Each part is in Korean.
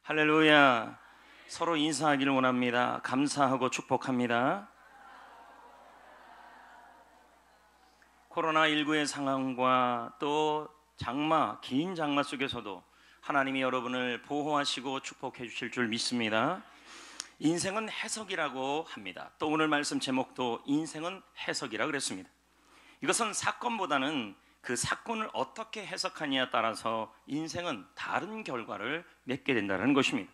할렐루야. 서로 인사하기를 원합니다. 감사하고 축복합니다. 코로나19의 상황과 또 긴 장마 속에서도 하나님이 여러분을 보호하시고 축복해 주실 줄 믿습니다. 인생은 해석이라고 합니다. 또 오늘 말씀 제목도 인생은 해석이라 그랬습니다. 이것은 사건보다는 그 사건을 어떻게 해석하느냐에 따라서 인생은 다른 결과를 맺게 된다는 것입니다.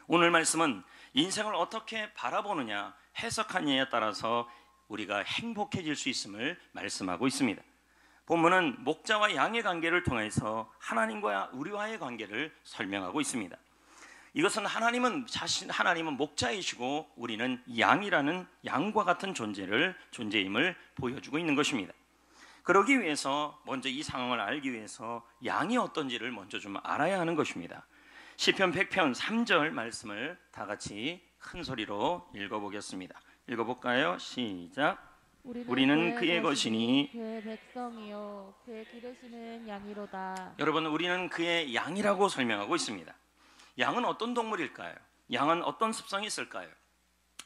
오늘 말씀은 인생을 어떻게 바라보느냐, 해석하느냐에 따라서 우리가 행복해질 수 있음을 말씀하고 있습니다. 본문은 목자와 양의 관계를 통해서 하나님과 우리와의 관계를 설명하고 있습니다. 이것은 하나님은 목자이시고 우리는 양이라는 양과 같은 존재임을 보여주고 있는 것입니다. 그러기 위해서 먼저 이 상황을 알기 위해서 양이 어떤지를 먼저 좀 알아야 하는 것입니다. 시편 100편 3절 말씀을 다 같이 큰 소리로 읽어보겠습니다. 읽어볼까요? 시작. 우리는 그의 것이니 그의 백성이요 그의 기르시는 양이로다. 여러분, 우리는 그의 양이라고 설명하고 있습니다. 양은 어떤 동물일까요? 양은 어떤 습성이 있을까요?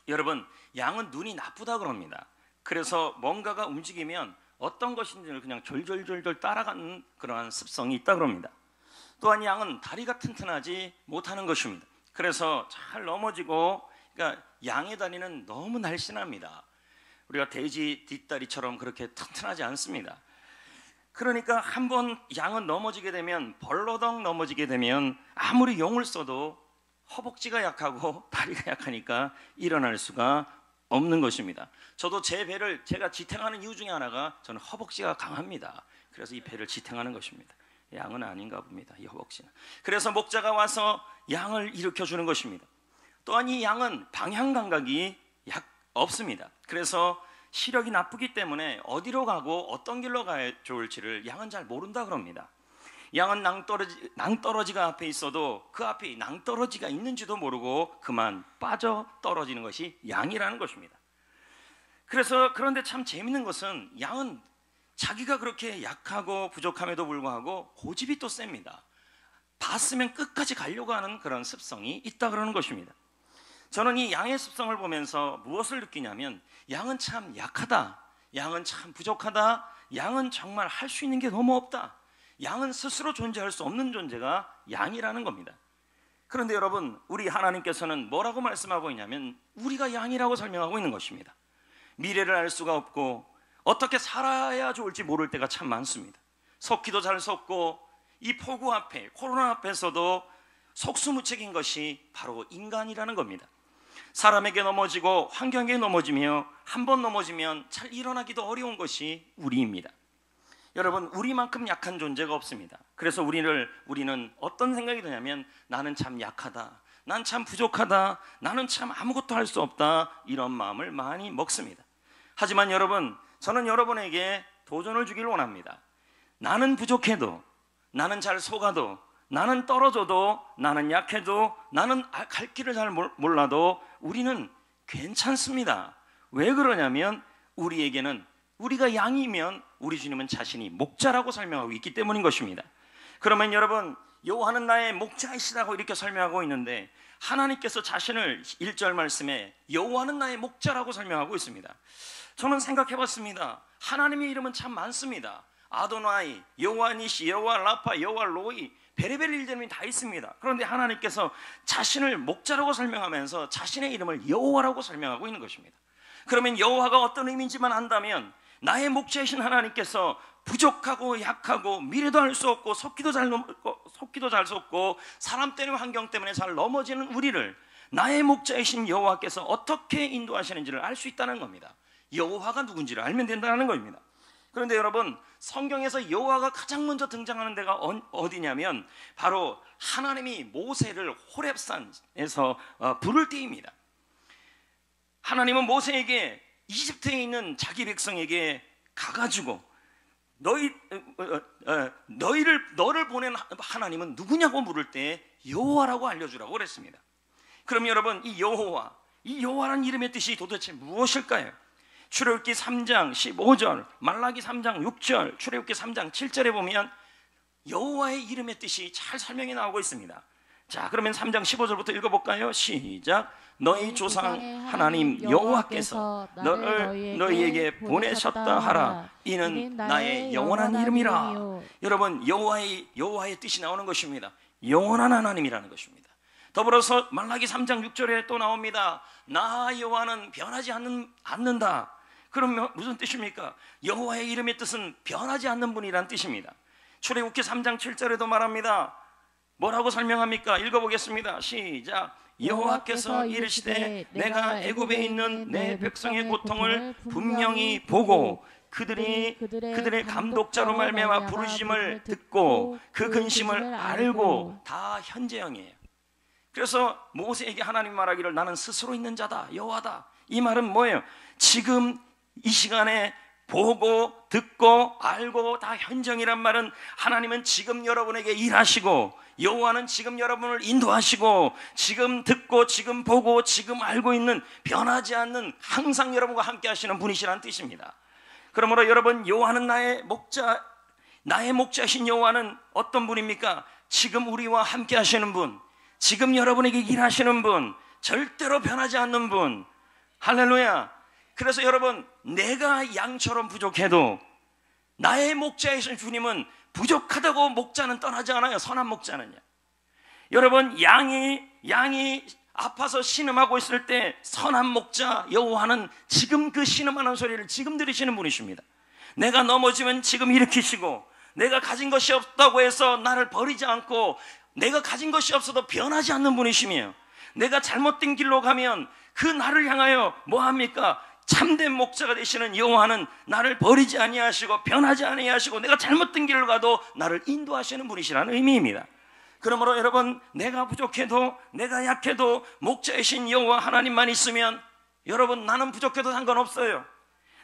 여러분, 양은 눈이 나쁘다 그럽니다. 그래서 뭔가가 움직이면 어떤 것인지를 그냥 졸졸졸졸 따라가는 그러한 습성이 있다 그럽니다. 또한 양은 다리가 튼튼하지 못하는 것입니다. 그래서 잘 넘어지고, 그러니까 양의 다리는 너무 날씬합니다. 우리가 돼지 뒷다리처럼 그렇게 튼튼하지 않습니다. 그러니까 한번 양은 넘어지게 되면, 벌러덩 넘어지게 되면 아무리 용을 써도 허벅지가 약하고 다리가 약하니까 일어날 수가 없는 것입니다. 저도 제 배를 제가 지탱하는 이유 중에 하나가 저는 허벅지가 강합니다. 그래서 이 배를 지탱하는 것입니다. 양은 아닌가 봅니다, 이 허벅지는. 그래서 목자가 와서 양을 일으켜 주는 것입니다. 또한 이 양은 방향 감각이 없습니다. 그래서 시력이 나쁘기 때문에 어디로 가고 어떤 길로 가야 좋을지를 양은 잘 모른다 그럽니다. 양은 낭떠러지가 앞에 있어도 그 앞에 낭떠러지가 있는지도 모르고 그만 빠져 떨어지는 것이 양이라는 것입니다. 그런데 참 재밌는 것은 양은 자기가 그렇게 약하고 부족함에도 불구하고 고집이 또 셉니다. 봤으면 끝까지 가려고 하는 그런 습성이 있다 그러는 것입니다. 저는 이 양의 습성을 보면서 무엇을 느끼냐면, 양은 참 약하다, 양은 참 부족하다, 양은 정말 할 수 있는 게 너무 없다, 양은 스스로 존재할 수 없는 존재가 양이라는 겁니다. 그런데 여러분, 우리 하나님께서는 뭐라고 말씀하고 있냐면 우리가 양이라고 설명하고 있는 것입니다. 미래를 알 수가 없고 어떻게 살아야 좋을지 모를 때가 참 많습니다. 섞기도 잘 섞고, 이 폭우 앞에, 코로나 앞에서도 속수무책인 것이 바로 인간이라는 겁니다. 사람에게 넘어지고 환경에 넘어지며 한 번 넘어지면 잘 일어나기도 어려운 것이 우리입니다. 여러분, 우리만큼 약한 존재가 없습니다. 그래서 우리는 어떤 생각이 드냐면, 나는 참 약하다, 난 참 부족하다, 나는 참 아무것도 할 수 없다, 이런 마음을 많이 먹습니다. 하지만 여러분, 저는 여러분에게 도전을 주길 원합니다. 나는 부족해도, 나는 잘 속아도, 나는 떨어져도, 나는 약해도, 나는 갈 길을 잘 몰라도 우리는 괜찮습니다. 왜 그러냐면 우리가 양이면 우리 주님은 자신이 목자라고 설명하고 있기 때문인 것입니다. 그러면 여러분, 여호와는 나의 목자이시라고 이렇게 설명하고 있는데, 하나님께서 자신을 1절 말씀에 여호와는 나의 목자라고 설명하고 있습니다. 저는 생각해 봤습니다. 하나님의 이름은 참 많습니다. 아도나이, 여호와 니시, 여호와 라파, 여호와 로이, 베레벨 이름이 다 있습니다. 그런데 하나님께서 자신을 목자라고 설명하면서 자신의 이름을 여호와라고 설명하고 있는 것입니다. 그러면 여호와가 어떤 의미인지만 안다면, 나의 목자이신 하나님께서 부족하고 약하고 미래도 할 수 없고 속기도 잘 속고 사람 때문에 환경 때문에 잘 넘어지는 우리를 나의 목자이신 여호와께서 어떻게 인도하시는지를 알 수 있다는 겁니다. 여호와가 누군지를 알면 된다는 겁니다. 그런데 여러분, 성경에서 여호와가 가장 먼저 등장하는 데가 어디냐면 바로 하나님이 모세를 호렙산에서 부를 때입니다. 하나님은 모세에게 이집트에 있는 자기 백성에게 가가지고 너를 보낸 하나님은 누구냐고 물을 때 여호와라고 알려주라고 그랬습니다. 그럼 여러분, 이 여호와라는 이름의 뜻이 도대체 무엇일까요? 출애굽기 3장 15절, 말라기 3장 6절, 출애굽기 3장 7절에 보면 여호와의 이름의 뜻이 잘 설명이 나오고 있습니다. 자, 그러면 3장 15절부터 읽어볼까요? 시작. 너희 조상 하나님 여호와께서 너를 너희에게 보내셨다 하라. 이는 나의 영원한 이름이라. 여러분, 여호와의 뜻이 나오는 것입니다. 영원한 하나님이라는 것입니다. 더불어서 말라기 3장 6절에 또 나옵니다. 나 여호와는 변하지 않는다. 그럼 무슨 뜻입니까? 여호와의 이름의 뜻은 변하지 않는 분이란 뜻입니다. 출애굽기 3장 7절에도 말합니다. 뭐라고 설명합니까? 읽어보겠습니다. 시작. 여호와께서 이르시되 내가 애굽에 있는 내 백성의 고통을 분명히 보고 그들의 감독자로 말미암아 부르심을 듣고 그 근심을 알고. 다 현재형이에요. 그래서 모세에게 하나님 말하기를 나는 스스로 있는 자다, 여호와다. 이 말은 뭐예요? 지금 이 시간에 보고 듣고 알고 다 현정이란 말은 하나님은 지금 여러분에게 일하시고 여호와는 지금 여러분을 인도하시고 지금 듣고 지금 보고 지금 알고 있는 변하지 않는 항상 여러분과 함께 하시는 분이시라는 뜻입니다. 그러므로 여러분, 여호와는 나의 목자이신 여호와는 어떤 분입니까? 지금 우리와 함께 하시는 분, 지금 여러분에게 일하시는 분, 절대로 변하지 않는 분. 할렐루야. 그래서 여러분, 내가 양처럼 부족해도 나의 목자이신 주님은 부족하다고 목자는 떠나지 않아요. 선한 목자는요. 여러분, 양이 아파서 신음하고 있을 때 선한 목자 여호와는 지금 그 신음하는 소리를 지금 들으시는 분이십니다. 내가 넘어지면 지금 일으키시고, 내가 가진 것이 없다고 해서 나를 버리지 않고, 내가 가진 것이 없어도 변하지 않는 분이시며, 내가 잘못된 길로 가면 그 나를 향하여 뭐합니까? 참된 목자가 되시는 여호와는 나를 버리지 아니하시고 변하지 아니하시고 내가 잘못된 길을 가도 나를 인도하시는 분이시라는 의미입니다. 그러므로 여러분, 내가 부족해도 내가 약해도 목자이신 여호와 하나님만 있으면, 여러분, 나는 부족해도 상관없어요.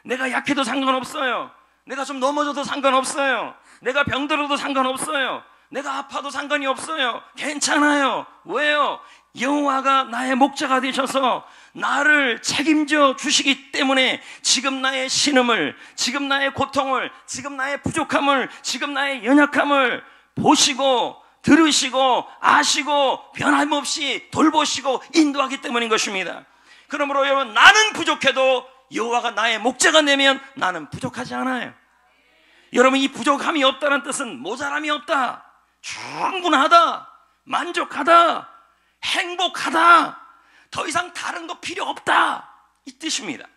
내가 약해도 상관없어요. 내가 좀 넘어져도 상관없어요. 내가 병들어도 상관없어요. 내가 아파도 상관이 없어요. 괜찮아요. 왜요? 여호와가 나의 목자가 되셔서 나를 책임져 주시기 때문에 지금 나의 신음을, 지금 나의 고통을, 지금 나의 부족함을, 지금 나의 연약함을 보시고 들으시고 아시고 변함없이 돌보시고 인도하기 때문인 것입니다. 그러므로 여러분, 나는 부족해도 여호와가 나의 목자가 되면 나는 부족하지 않아요. 여러분, 이 부족함이 없다는 뜻은 모자람이 없다, 충분하다, 만족하다, 행복하다, 더 이상 다른 거 필요 없다, 이 뜻입니다.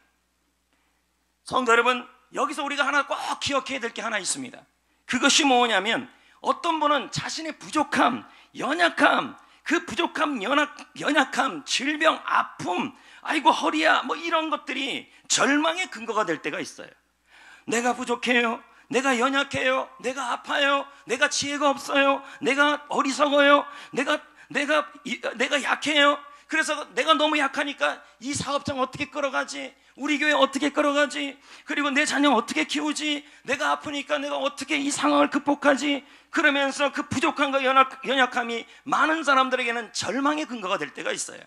성도 여러분, 여기서 우리가 하나 꼭 기억해야 될 게 하나 있습니다. 그것이 뭐냐면, 어떤 분은 자신의 부족함, 연약함, 그 부족함, 연약함, 질병, 아픔, 아이고 허리야, 뭐 이런 것들이 절망의 근거가 될 때가 있어요. 내가 부족해요, 내가 연약해요, 내가 아파요, 내가 지혜가 없어요, 내가 어리석어요, 내가 약해요. 그래서 내가 너무 약하니까 이 사업장 어떻게 끌어가지, 우리 교회 어떻게 끌어가지, 그리고 내 자녀 어떻게 키우지, 내가 아프니까 내가 어떻게 이 상황을 극복하지, 그러면서 그 부족함과 연약함이 많은 사람들에게는 절망의 근거가 될 때가 있어요.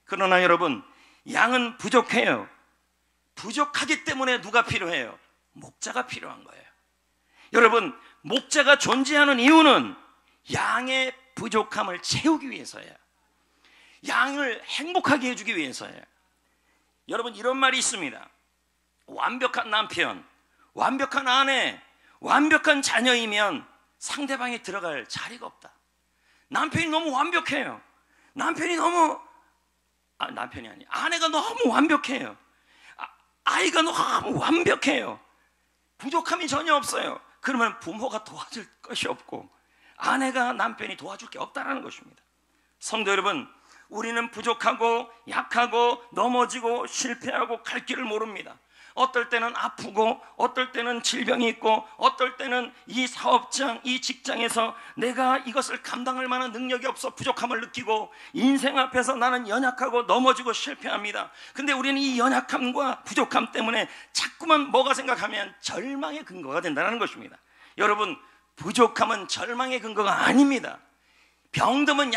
그러나 여러분, 양은 부족해요. 부족하기 때문에 누가 필요해요? 목자가 필요한 거예요. 여러분, 목자가 존재하는 이유는 양의 부족함을 채우기 위해서예요. 양을 행복하게 해주기 위해서예요. 여러분, 이런 말이 있습니다. 완벽한 남편, 완벽한 아내, 완벽한 자녀이면 상대방이 들어갈 자리가 없다. 남편이 너무 완벽해요. 아내가 너무 완벽해요. 아이가 너무 완벽해요. 부족함이 전혀 없어요. 그러면 부모가 도와줄 것이 없고 아내가 남편이 도와줄 게 없다는 것입니다. 성도 여러분, 우리는 부족하고 약하고 넘어지고 실패하고 갈 길을 모릅니다. 어떨 때는 아프고 어떨 때는 질병이 있고 어떨 때는 이 사업장, 이 직장에서 내가 이것을 감당할 만한 능력이 없어 부족함을 느끼고 인생 앞에서 나는 연약하고 넘어지고 실패합니다. 근데 우리는 이 연약함과 부족함 때문에 자꾸만 뭐가 생각하면 절망의 근거가 된다는 것입니다. 여러분, 부족함은 절망의 근거가 아닙니다. 병듦은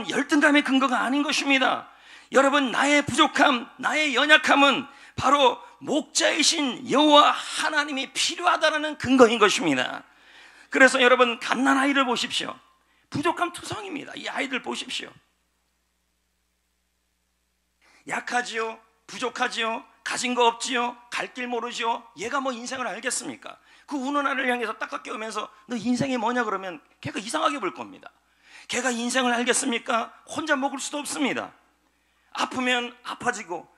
열등감의 근거가 아닌 것입니다. 여러분, 나의 부족함, 나의 연약함은 바로 목자이신 여호와 하나님이 필요하다는 근거인 것입니다. 그래서 여러분, 갓난아이를 보십시오. 부족함 투성입니다. 이 아이들 보십시오. 약하지요, 부족하지요, 가진 거 없지요, 갈 길 모르지요. 얘가 뭐 인생을 알겠습니까? 그 우는 아이를 향해서 딱 깨우면서 너 인생이 뭐냐 그러면 걔가 이상하게 볼 겁니다. 걔가 인생을 알겠습니까? 혼자 먹을 수도 없습니다. 아프면 아파지고,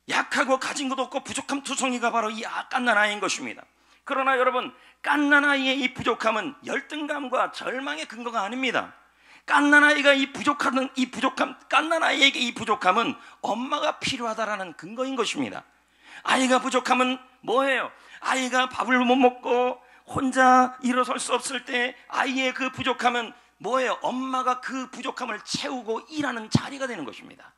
약하고 가진 것도 없고 부족함 투성이가 바로 이 갓난 아이인 것입니다. 그러나 여러분, 갓난 아이의 이 부족함은 열등감과 절망의 근거가 아닙니다. 갓난 아이가 갓난 아이에게 이 부족함은 엄마가 필요하다라는 근거인 것입니다. 아이가 부족함은 뭐예요? 아이가 밥을 못 먹고 혼자 일어설 수 없을 때 아이의 그 부족함은 뭐예요? 엄마가 그 부족함을 채우고 일하는 자리가 되는 것입니다.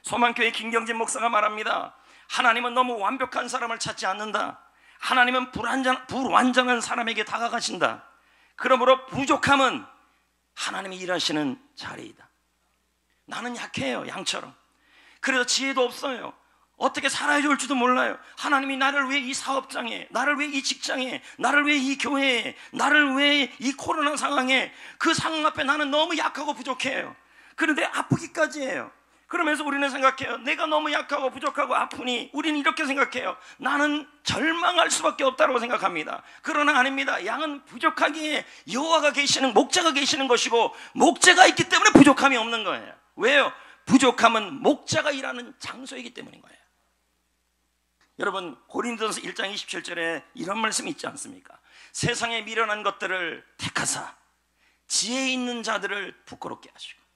소망교회 김경진 목사가 말합니다. 하나님은 너무 완벽한 사람을 찾지 않는다. 하나님은 불완전한 사람에게 다가가신다. 그러므로 부족함은 하나님이 일하시는 자리이다. 나는 약해요, 양처럼. 그래서 지혜도 없어요. 어떻게 살아야 좋을지도 몰라요. 하나님이 나를 왜 이 사업장에, 나를 왜 이 직장에, 나를 왜 이 교회에, 나를 왜 이 코로나 상황에, 그 상황 앞에 나는 너무 약하고 부족해요. 그런데 아프기까지 해요. 그러면서 우리는 생각해요. 내가 너무 약하고 부족하고 아프니 우리는 이렇게 생각해요. 나는 절망할 수밖에 없다고 생각합니다. 그러나 아닙니다. 양은 부족하기에 여호와가 계시는, 목자가 계시는 것이고, 목자가 있기 때문에 부족함이 없는 거예요. 왜요? 부족함은 목자가 일하는 장소이기 때문인 거예요. 여러분, 고린도전서 1장 27절에 이런 말씀이 있지 않습니까? 세상에 미련한 것들을 택하사 지혜 있는 자들을 부끄럽게 하시고,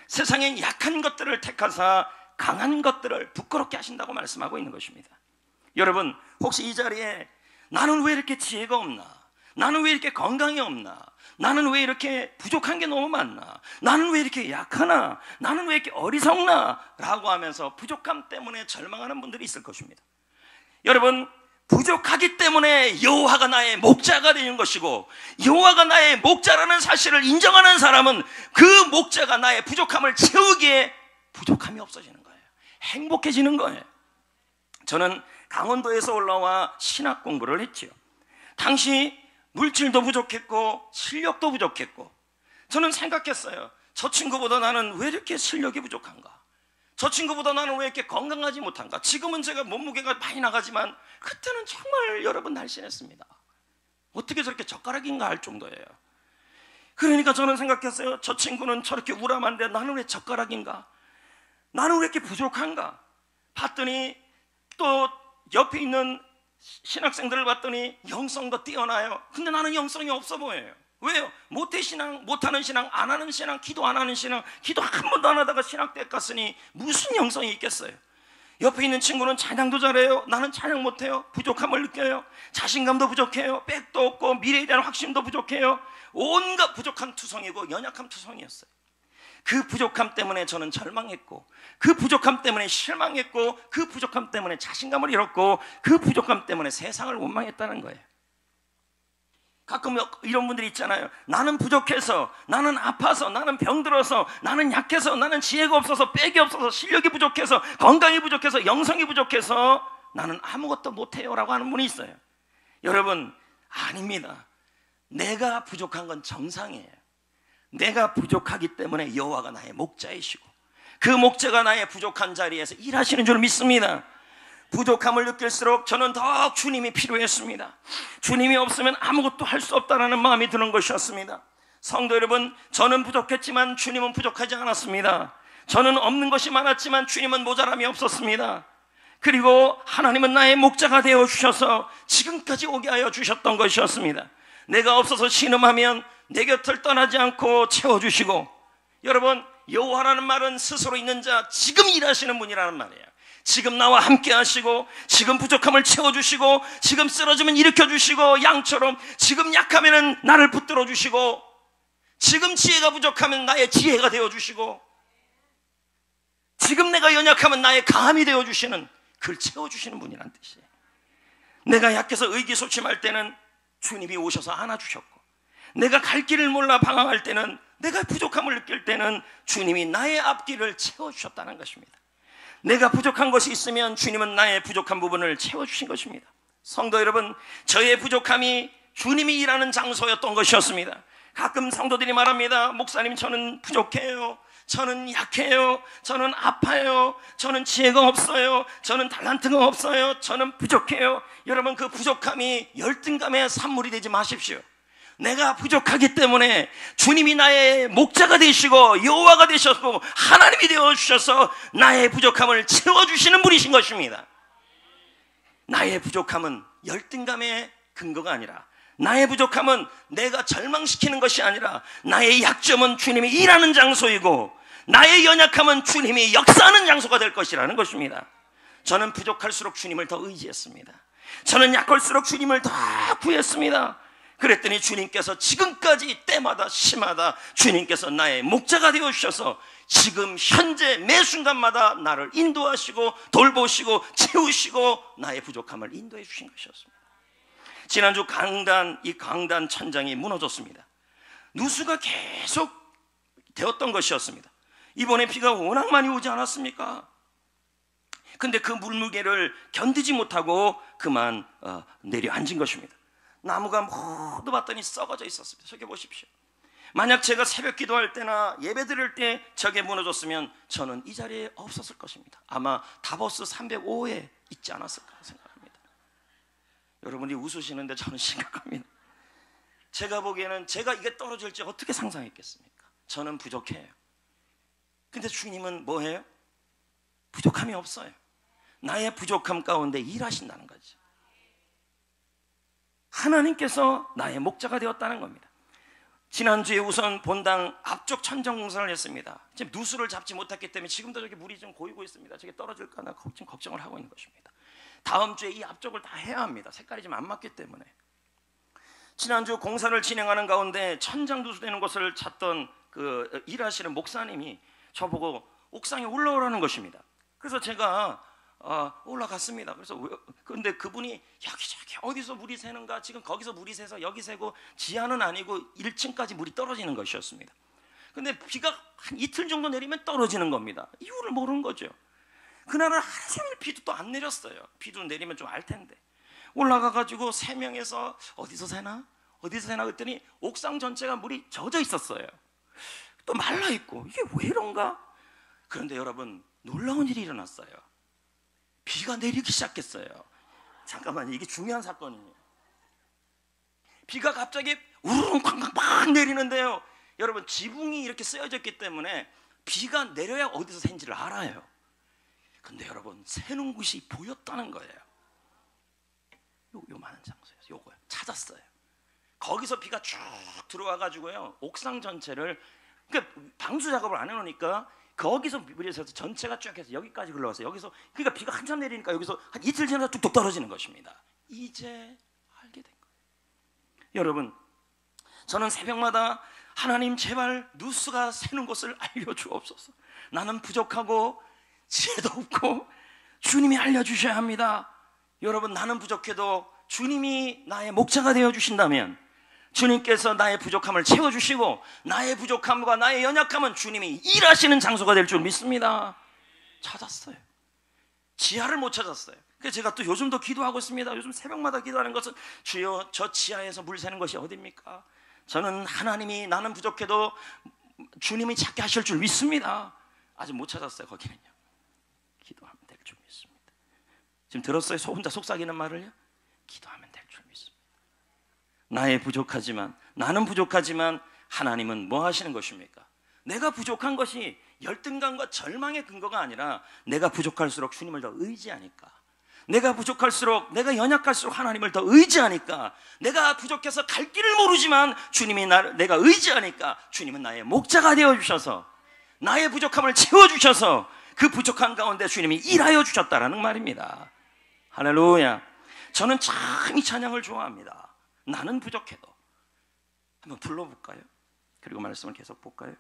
세상에 약한 것들을 택하사 강한 것들을 부끄럽게 하신다고 말씀하고 있는 것입니다. 여러분, 혹시 이 자리에 나는 왜 이렇게 지혜가 없나? 나는 왜 이렇게 건강이 없나? 나는 왜 이렇게 부족한 게 너무 많나? 나는 왜 이렇게 약하나? 나는 왜 이렇게 어리석나? 라고 하면서 부족함 때문에 절망하는 분들이 있을 것입니다. 여러분, 부족하기 때문에 여호와가 나의 목자가 되는 것이고, 여호와가 나의 목자라는 사실을 인정하는 사람은 그 목자가 나의 부족함을 채우기에 부족함이 없어지는 거예요. 행복해지는 거예요. 저는 강원도에서 올라와 신학 공부를 했지요. 당시 물질도 부족했고 실력도 부족했고, 저는 생각했어요. 저 친구보다 나는 왜 이렇게 실력이 부족한가? 저 친구보다 나는 왜 이렇게 건강하지 못한가? 지금은 제가 몸무게가 많이 나가지만 그때는 정말 여러분 날씬했습니다. 어떻게 저렇게 젓가락인가 할 정도예요. 그러니까 저는 생각했어요. 저 친구는 저렇게 우람한데 나는 왜 젓가락인가? 나는 왜 이렇게 부족한가? 봤더니 또 옆에 있는 신학생들을 봤더니 영성도 뛰어나요. 근데 나는 영성이 없어 보여요. 왜요? 못하는 신앙, 안 하는 신앙, 기도 안 하는 신앙, 기도 한 번도 안 하다가 신학대학 갔으니 무슨 영성이 있겠어요? 옆에 있는 친구는 찬양도 잘해요. 나는 찬양 못해요. 부족함을 느껴요. 자신감도 부족해요. 백도 없고 미래에 대한 확신도 부족해요. 온갖 부족한 투성이고 연약한 투성이었어요. 그 부족함 때문에 저는 절망했고, 그 부족함 때문에 실망했고, 그 부족함 때문에 자신감을 잃었고, 그 부족함 때문에 세상을 원망했다는 거예요. 가끔 이런 분들이 있잖아요. 나는 부족해서, 나는 아파서, 나는 병들어서, 나는 약해서, 나는 지혜가 없어서, 빽이 없어서, 실력이 부족해서, 건강이 부족해서, 영성이 부족해서 나는 아무것도 못해요 라고 하는 분이 있어요. 여러분, 아닙니다. 내가 부족한 건 정상이에요. 내가 부족하기 때문에 여호와가 나의 목자이시고, 그 목자가 나의 부족한 자리에서 일하시는 줄 믿습니다. 부족함을 느낄수록 저는 더욱 주님이 필요했습니다. 주님이 없으면 아무것도 할 수 없다는 마음이 드는 것이었습니다. 성도 여러분, 저는 부족했지만 주님은 부족하지 않았습니다. 저는 없는 것이 많았지만 주님은 모자람이 없었습니다. 그리고 하나님은 나의 목자가 되어 주셔서 지금까지 오게 하여 주셨던 것이었습니다. 내가 없어서 신음하면 내 곁을 떠나지 않고 채워주시고, 여러분, 여호와라는 말은 스스로 있는 자, 지금 일하시는 분이라는 말이에요. 지금 나와 함께 하시고, 지금 부족함을 채워주시고, 지금 쓰러지면 일으켜주시고, 양처럼 지금 약하면 나를 붙들어 주시고, 지금 지혜가 부족하면 나의 지혜가 되어주시고, 지금 내가 연약하면 나의 강함이 되어주시는, 그걸 채워주시는 분이란 뜻이에요. 내가 약해서 의기소침할 때는 주님이 오셔서 안아주셨고, 내가 갈 길을 몰라 방황할 때는, 내가 부족함을 느낄 때는 주님이 나의 앞길을 채워주셨다는 것입니다. 내가 부족한 것이 있으면 주님은 나의 부족한 부분을 채워주신 것입니다. 성도 여러분, 저의 부족함이 주님이 일하는 장소였던 것이었습니다. 가끔 성도들이 말합니다. 목사님, 저는 부족해요. 저는 약해요. 저는 아파요. 저는 지혜가 없어요. 저는 달란트가 없어요. 저는 부족해요. 여러분, 그 부족함이 열등감의 산물이 되지 마십시오. 내가 부족하기 때문에 주님이 나의 목자가 되시고 여호와가 되셨고 하나님이 되어주셔서 나의 부족함을 채워주시는 분이신 것입니다. 나의 부족함은 열등감의 근거가 아니라, 나의 부족함은 내가 절망시키는 것이 아니라, 나의 약점은 주님이 일하는 장소이고 나의 연약함은 주님이 역사하는 장소가 될 것이라는 것입니다. 저는 부족할수록 주님을 더 의지했습니다. 저는 약할수록 주님을 더 구했습니다. 그랬더니 주님께서 지금까지 때마다 시마다 주님께서 나의 목자가 되어주셔서 지금 현재 매 순간마다 나를 인도하시고 돌보시고 채우시고 나의 부족함을 인도해 주신 것이었습니다. 지난주 이 강단 천장이 무너졌습니다. 누수가 계속 되었던 것이었습니다. 이번에 비가 워낙 많이 오지 않았습니까? 근데 그 물무게를 견디지 못하고 그만 내려앉은 것입니다. 나무가 모두 봤더니 썩어져 있었습니다. 저기 보십시오. 만약 제가 새벽 기도할 때나 예배 드릴 때 저게 무너졌으면 저는 이 자리에 없었을 것입니다. 아마 다보스 305에 있지 않았을까 생각합니다. 여러분이 웃으시는데 저는 심각합니다. 제가 보기에는 제가 이게 떨어질지 어떻게 상상했겠습니까? 저는 부족해요. 근데 주님은 뭐해요? 부족함이 없어요. 나의 부족함 가운데 일하신다는 거죠. 하나님께서 나의 목자가 되었다는 겁니다. 지난주에 우선 본당 앞쪽 천정 공사를 했습니다. 지금 누수를 잡지 못했기 때문에 지금도 저기 물이 좀 고이고 있습니다. 저게 떨어질까 나 걱정을 하고 있는 것입니다. 다음 주에 이 앞쪽을 다 해야 합니다. 색깔이 좀 안 맞기 때문에. 지난주 공사를 진행하는 가운데 천장 누수되는 것을 찾던 그 일하시는 목사님이 저보고 옥상에 올라오라는 것입니다. 그래서 제가 올라갔습니다. 그래서 근데 그분이 여기저기 어디서 물이 새는가, 지금 거기서 물이 새서 여기 새고 지하는 아니고 1층까지 물이 떨어지는 것이었습니다. 근데 비가 한 이틀 정도 내리면 떨어지는 겁니다. 이유를 모르는 거죠. 그날은 하루 종일 비도 또 안 내렸어요. 비도 내리면 좀 알 텐데. 올라가가지고 3명에서 어디서 새나 그랬더니 옥상 전체가 물이 젖어 있었어요. 또 말라 있고 이게 왜 이런가? 그런데 여러분, 놀라운 일이 일어났어요. 비가 내리기 시작했어요. 잠깐만요, 이게 중요한 사건이에요. 비가 갑자기 우르릉 쾅쾅 막 내리는데요, 여러분 지붕이 이렇게 쓰여졌기 때문에 비가 내려야 어디서 샌지를 알아요. 근데 여러분, 새는 곳이 보였다는 거예요. 요만한 장소에서 요거요. 찾았어요. 거기서 비가 쭉 들어와가지고요, 옥상 전체를, 그러니까 방수 작업을 안 해놓으니까 거기서 물이 새서 전체가 쭉 해서 여기까지 흘러왔어요. 여기서, 그러니까 비가 한참 내리니까 여기서 한 이틀 지나서 뚝뚝 떨어지는 것입니다. 이제 알게 된 거예요. 여러분, 저는 새벽마다 하나님 제발 누수가 새는 곳을 알려주옵소서. 나는 부족하고 지혜도 없고 주님이 알려주셔야 합니다. 여러분, 나는 부족해도 주님이 나의 목자가 되어주신다면 주님께서 나의 부족함을 채워주시고 나의 부족함과 나의 연약함은 주님이 일하시는 장소가 될 줄 믿습니다. 찾았어요. 지하를 못 찾았어요. 그래서 제가 또 요즘도 기도하고 있습니다. 요즘 새벽마다 기도하는 것은 주여, 저 지하에서 물 새는 것이 어디입니까? 저는 하나님이 나는 부족해도 주님이 찾게 하실 줄 믿습니다. 아직 못 찾았어요. 거기는요. 기도하면 될 줄 믿습니다. 지금 들었어요? 혼자 속삭이는 말을요? 기도하면 될 줄 믿습니다. 나는 부족하지만 하나님은 뭐 하시는 것입니까? 내가 부족한 것이 열등감과 절망의 근거가 아니라 내가 부족할수록 주님을 더 의지하니까, 내가 부족할수록, 내가 연약할수록 하나님을 더 의지하니까, 내가 부족해서 갈 길을 모르지만 주님이 내가 의지하니까 주님은 나의 목자가 되어주셔서 나의 부족함을 채워주셔서 그 부족한 가운데 주님이 일하여 주셨다라는 말입니다. 할렐루야. 저는 참 이 찬양을 좋아합니다. 나는 부족해도. 한번 불러볼까요? 그리고 말씀을 계속 볼까요?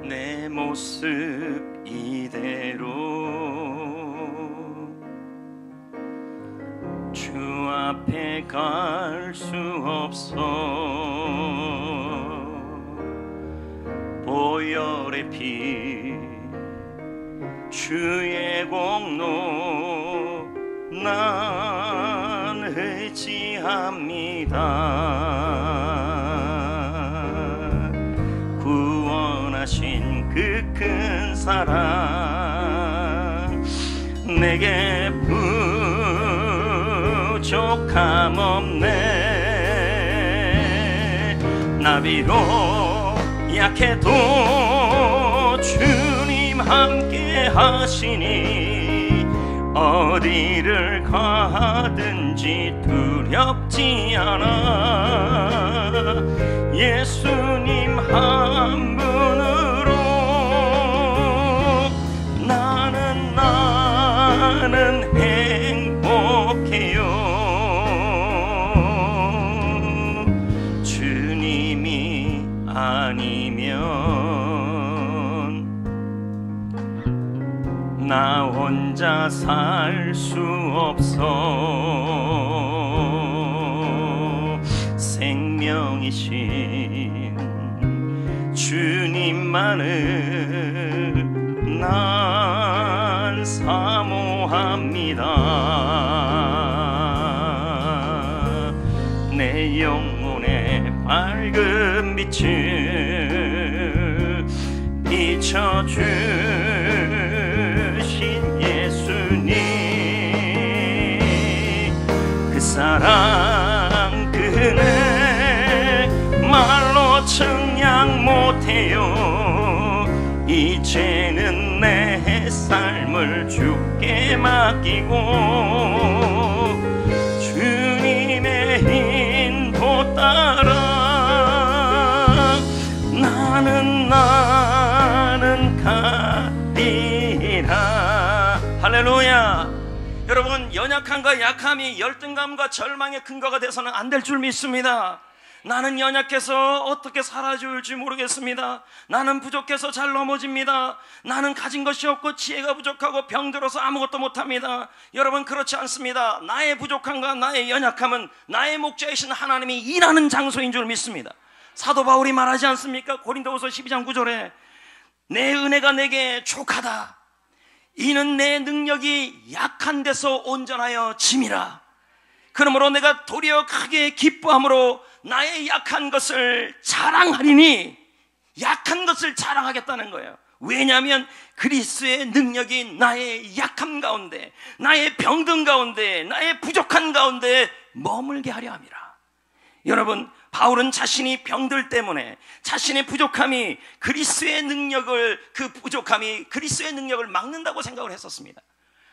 내 모습 이대로 주 앞에 갈 수 없어. 보혈의 피 주의 공로 난 의지합니다. 구원하신 그 큰 사랑 내게 부족함 없네. 나비로 약해도 주님 함께 하시니 어디를 가든지 두렵지 않아. 예수님 한 분으로 나는 행복해요. 주님이 아니면 나 혼자 살 수 없어. 생명이신 주님만을 난 사모합니다. 내 영혼의 밝은 빛을 비춰주신 예수님, 그 사랑 그 은혜 말로 측량 못해요. 이제는 내 삶을 주께 맡기고 주님의 인도 따라 나는 가리라. 할렐루야. 여러분, 연약함과 약함이 열등감과 절망의 근거가 돼서는 안 될 줄 믿습니다. 나는 연약해서 어떻게 살아줄지 모르겠습니다. 나는 부족해서 잘 넘어집니다. 나는 가진 것이 없고 지혜가 부족하고 병들어서 아무것도 못합니다. 여러분, 그렇지 않습니다. 나의 부족함과 나의 연약함은 나의 목자이신 하나님이 일하는 장소인 줄 믿습니다. 사도 바울이 말하지 않습니까? 고린도후서 12장 9절에 내 은혜가 내게 족하다. 이는 내 능력이 약한 데서 온전하여 짐이라. 그러므로 내가 도리어 크게 기뻐함으로 나의 약한 것을 자랑하리니. 약한 것을 자랑하겠다는 거예요. 왜냐하면 그리스도의 능력이 나의 약함 가운데, 나의 병든 가운데, 나의 부족한 가운데 머물게 하려 함이라. 여러분, 바울은 자신이 병들 때문에 자신의 부족함이 그리스도의 능력을, 그 부족함이 그리스도의 능력을 막는다고 생각을 했었습니다.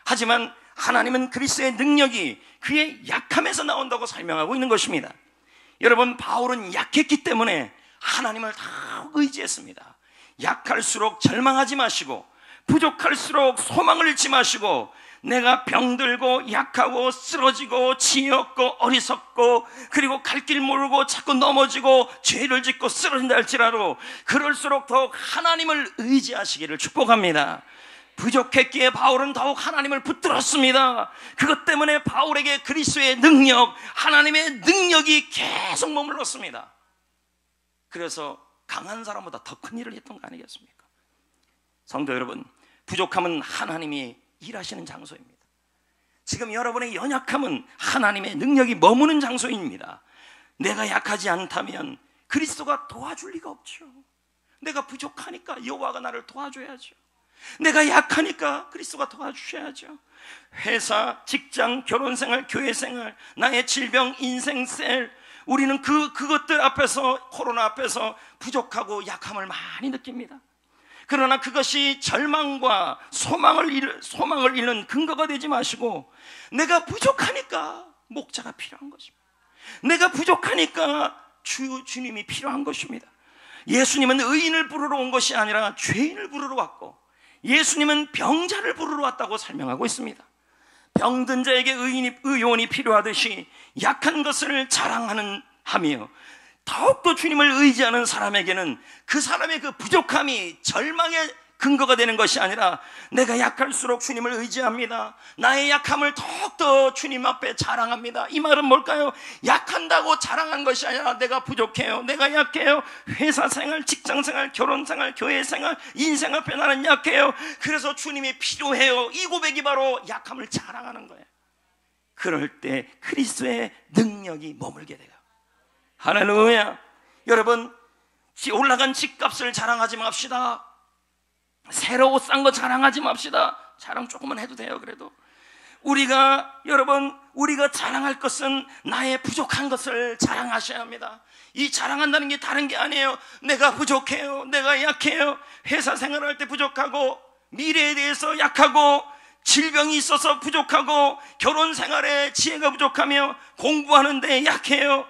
하지만 하나님은 그리스도의 능력이 그의 약함에서 나온다고 설명하고 있는 것입니다. 여러분, 바울은 약했기 때문에 하나님을 다 의지했습니다. 약할수록 절망하지 마시고, 부족할수록 소망을 잃지 마시고, 내가 병들고 약하고 쓰러지고 지혜 없고 어리석고 그리고 갈 길 모르고 자꾸 넘어지고 죄를 짓고 쓰러진다 할지라도 그럴수록 더욱 하나님을 의지하시기를 축복합니다. 부족했기에 바울은 더욱 하나님을 붙들었습니다. 그것 때문에 바울에게 그리스도의 능력, 하나님의 능력이 계속 머물렀습니다. 그래서 강한 사람보다 더 큰 일을 했던 거 아니겠습니까? 성도 여러분, 부족함은 하나님이 일하시는 장소입니다. 지금 여러분의 연약함은 하나님의 능력이 머무는 장소입니다. 내가 약하지 않다면 그리스도가 도와줄 리가 없죠. 내가 부족하니까 여호와가 나를 도와줘야죠. 내가 약하니까 그리스도가 도와주셔야죠. 회사, 직장, 결혼생활, 교회생활, 나의 질병, 인생셀, 우리는 그것들 앞에서, 코로나 앞에서 부족하고 약함을 많이 느낍니다. 그러나 그것이 절망과 소망을 잃는 근거가 되지 마시고, 내가 부족하니까 목자가 필요한 것입니다. 내가 부족하니까 주님이 필요한 것입니다. 예수님은 의인을 부르러 온 것이 아니라 죄인을 부르러 왔고, 예수님은 병자를 부르러 왔다고 설명하고 있습니다. 병든 자에게 의원이 필요하듯이 약한 것을 자랑하며 더욱더 주님을 의지하는 사람에게는 그 사람의 그 부족함이 절망의 근거가 되는 것이 아니라 내가 약할수록 주님을 의지합니다. 나의 약함을 더욱더 주님 앞에 자랑합니다. 이 말은 뭘까요? 약한다고 자랑한 것이 아니라 내가 부족해요, 내가 약해요. 회사생활, 직장생활, 결혼생활, 교회생활, 인생 앞에 나는 약해요. 그래서 주님이 필요해요. 이 고백이 바로 약함을 자랑하는 거예요. 그럴 때 그리스도의 능력이 머물게 돼요. 할렐루야. 여러분, 올라간 집값을 자랑하지 맙시다. 새로 옷 산 거 자랑하지 맙시다. 자랑 조금만 해도 돼요. 그래도 우리가 자랑할 것은 나의 부족한 것을 자랑하셔야 합니다. 이 자랑한다는 게 다른 게 아니에요. 내가 부족해요, 내가 약해요. 회사 생활할 때 부족하고, 미래에 대해서 약하고, 질병이 있어서 부족하고, 결혼 생활에 지혜가 부족하며, 공부하는데 약해요.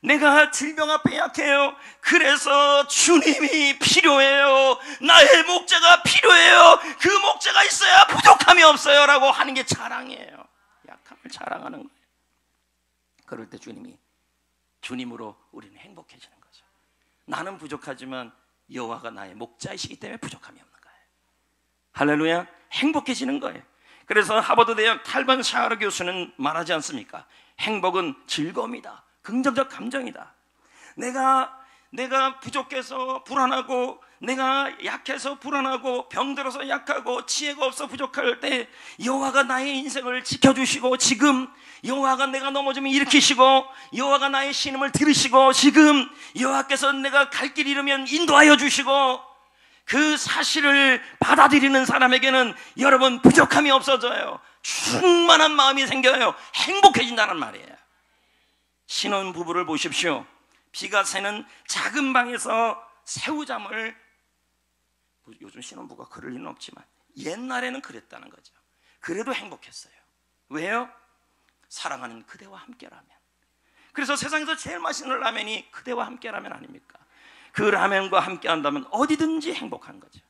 내가 질병 앞에 약해요. 그래서 주님이 필요해요. 나의 목자가 필요해요. 그 목자가 있어야 부족함이 없어요 라고 하는 게 자랑이에요. 약함을 자랑하는 거예요. 그럴 때 주님으로 우리는 행복해지는 거죠. 나는 부족하지만 여호와가 나의 목자이시기 때문에 부족함이 없는 거예요. 할렐루야. 행복해지는 거예요. 그래서 하버드 대학 탈반 샤르 교수는 말하지 않습니까? 행복은 즐거움이다, 긍정적 감정이다. 내가 부족해서 불안하고, 내가 약해서 불안하고, 병들어서 약하고, 지혜가 없어 부족할 때 여호와가 나의 인생을 지켜주시고, 지금 여호와가 내가 넘어지면 일으키시고, 여호와가 나의 신음을 들으시고, 지금 여호와께서 내가 갈 길 잃으면 인도하여 주시고, 그 사실을 받아들이는 사람에게는 여러분 부족함이 없어져요. 충만한 마음이 생겨요. 행복해진다는 말이에요. 신혼부부를 보십시오. 비가 새는 작은 방에서 새우잠을, 요즘 신혼부부가 그럴 리는 없지만 옛날에는 그랬다는 거죠. 그래도 행복했어요. 왜요? 사랑하는 그대와 함께라면. 그래서 세상에서 제일 맛있는 라면이 그대와 함께라면 아닙니까? 그 라면과 함께한다면 어디든지 행복한 거죠.